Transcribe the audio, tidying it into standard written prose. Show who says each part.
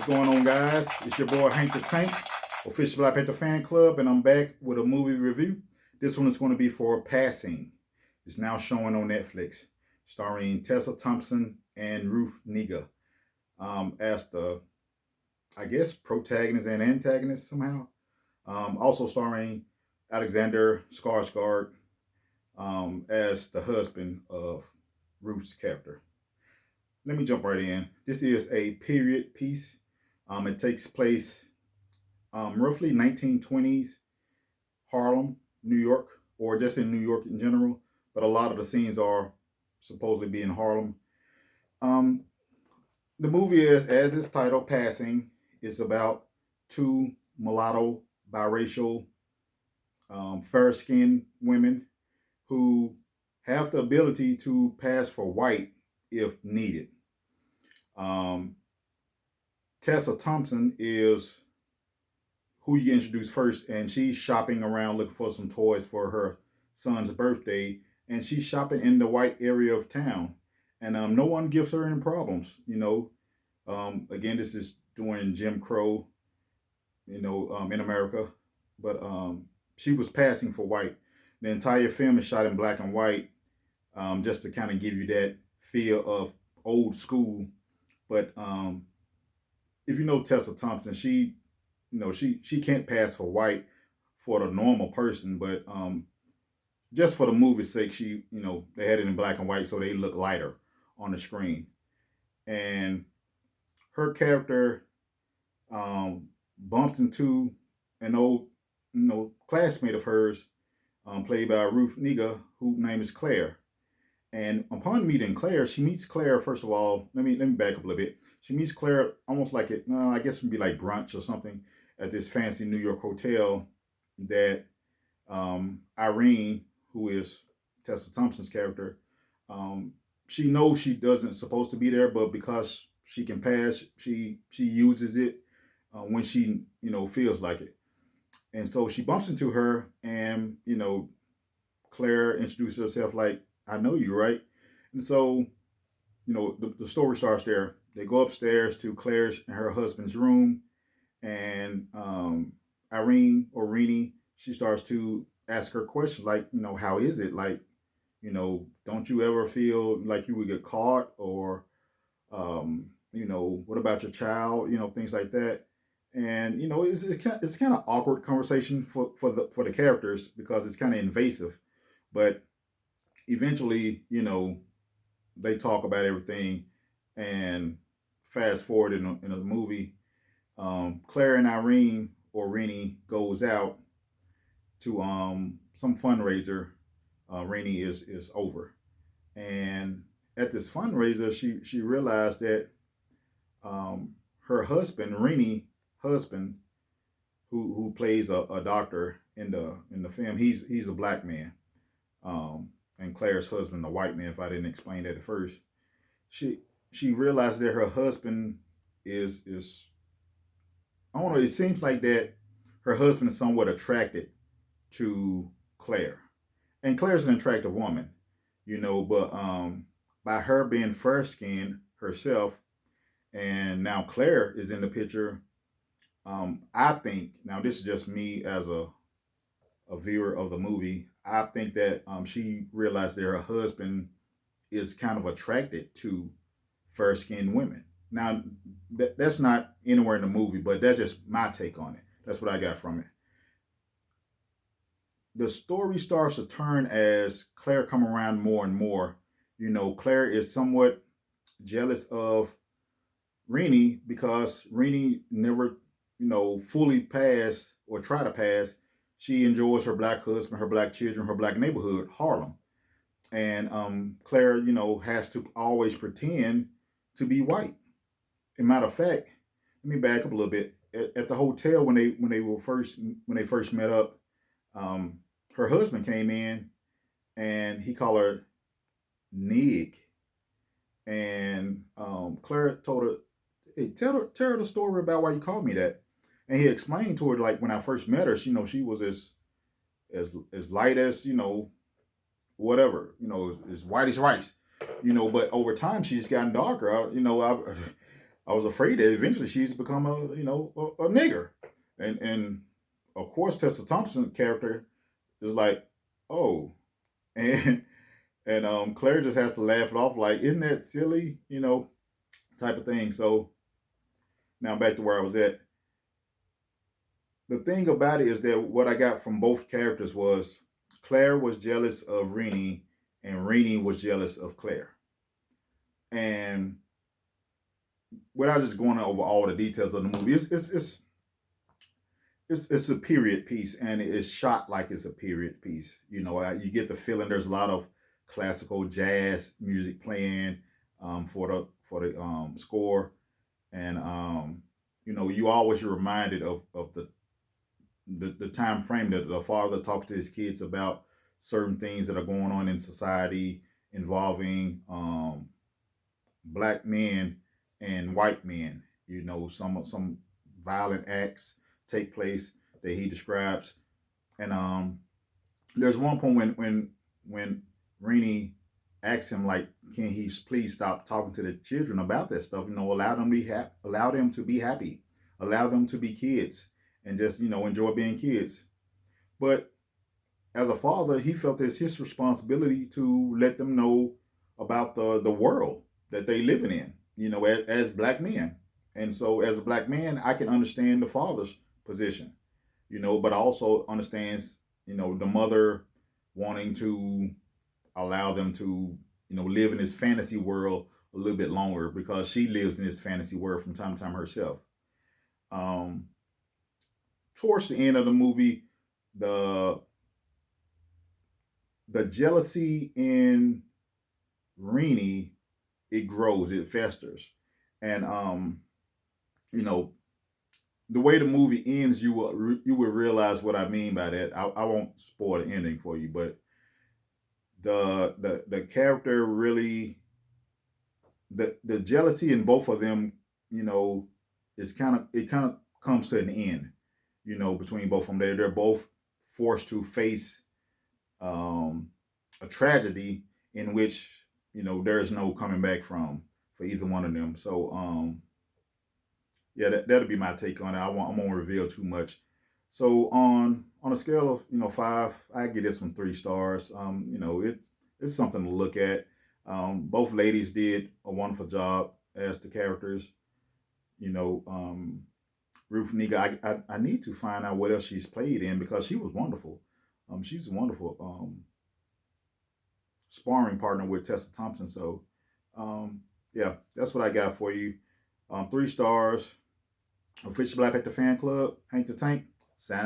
Speaker 1: going on, guys? It's your boy Hank the Tank, official Black Panther fan club, and I'm back with a movie review. This one is going to be for Passing. It's now showing on Netflix, starring Tessa Thompson and Ruth Negga as the, I guess, protagonist and antagonist somehow. Also starring Alexander Skarsgård as the husband of Ruth's character. Let me jump right in. This is a period piece. It takes place roughly 1920s Harlem, New York, or just in New York in general. But a lot of the scenes are supposedly be in Harlem. Um, the movie is, as its title, Passing. It's about two mulatto, biracial, fair-skinned women who have the ability to pass for white if needed. Um, Tessa Thompson is who you introduce first, and she's shopping around looking for some toys for her son's birthday, and she's shopping in the white area of town, and no one gives her any problems. Again, this is during Jim Crow, in America, but she was passing for white. The entire film is shot in black and white, just to kind of give you that feel of old school. But if you know Tessa Thompson, she can't pass for white for the normal person, but just for the movie's sake, they had it in black and white so they look lighter on the screen. And her character bumps into an old, classmate of hers, played by Ruth Negga, whose name is Claire. And upon meeting Claire, she meets Claire. First of all, let me back up a little bit. She meets Claire almost like it. No, I guess it would be like brunch or something at this fancy New York hotel that Irene, who is Tessa Thompson's character, um, she knows she doesn't supposed to be there, but because she can pass, she uses it when she feels like it. And so she bumps into her, and Claire introduces herself like, "I know you, right?" And so the story starts there. They go upstairs to Claire's and her husband's room, and Irene or Rini, she starts to ask her questions like, how is it? Like, don't you ever feel like you would get caught? Or, what about your child? Things like that. And it's kind of awkward conversation for the characters because it's kind of invasive, but eventually, they talk about everything, and fast forward in a movie, Claire and Irene or Rennie goes out to some fundraiser. Rennie is over, and at this fundraiser, she realized that her husband, Rennie husband, who plays a doctor in the film, he's a black man, and Claire's husband, a white man. If I didn't explain that at first, she she realized that her husband is I don't know. It seems like that her husband is somewhat attracted to Claire, and Claire's an attractive woman, But by her being fair skinned herself, and now Claire is in the picture. I think now this is just me as a viewer of the movie. I think that she realized that her husband is kind of attracted to fair skinned women. Now, that's not anywhere in the movie, but that's just my take on it. That's what I got from it. The story starts to turn as Claire come around more and more. Claire is somewhat jealous of Rennie because Rennie never, fully passed or try to pass. She enjoys her black husband, her black children, her black neighborhood, Harlem. And Claire, has to always pretend to be white. As a matter of fact, let me back up a little bit. At the hotel when they first met up, um, her husband came in and he called her Nig, and Claire told her, "Hey, tell her the story about why you called me that." And he explained to her like when I first met her, she was as light as whatever, as white as rice, But over time she's gotten darker. I was afraid that eventually she's become a nigger, and of course Tessa Thompson character is like, oh, and Claire just has to laugh it off like, isn't that silly, type of thing. So now back to where I was at. The thing about it is that what I got from both characters was Claire was jealous of Rennie, and Rennie was jealous of Claire. And without just going over all the details of the movie, it's a period piece, and it's shot like it's a period piece. You get the feeling there's a lot of classical jazz music playing for the score, and you always reminded of the time frame that the father talks to his kids about certain things that are going on in society involving black men and white men. Some violent acts take place that he describes, and there's one point when Rainey asks him like, can he please stop talking to the children about that stuff? Allow them to be happy, allow them to be kids, and just enjoy being kids. But as a father, he felt it's his responsibility to let them know about the world that they living in, as black men. And so as a black man, I can understand the father's position, but also understands, the mother wanting to allow them to, live in this fantasy world a little bit longer because she lives in this fantasy world from time to time herself. Um, Towards the end of the movie, the the jealousy in Rennie, it grows, it festers, and you know, the way the movie ends, you will realize what I mean by that. I won't spoil the ending for you, but the character really, the jealousy in both of them, you know, it kind of comes to an end, between both of them. They're both forced to face um, a tragedy in which there's no coming back from for either one of them. So yeah, that'll be my take on it. I won't reveal too much. So on a scale of 5, I give this one 3 stars. It's something to look at. Both ladies did a wonderful job as the characters. You know, Ruth Negga. I need to find out what else she's played in because she was wonderful. She's a wonderful sparring partner with Tessa Thompson. So yeah, that's what I got for you. 3 stars. Official Black Panther Fan Club, Hank the Tank, signing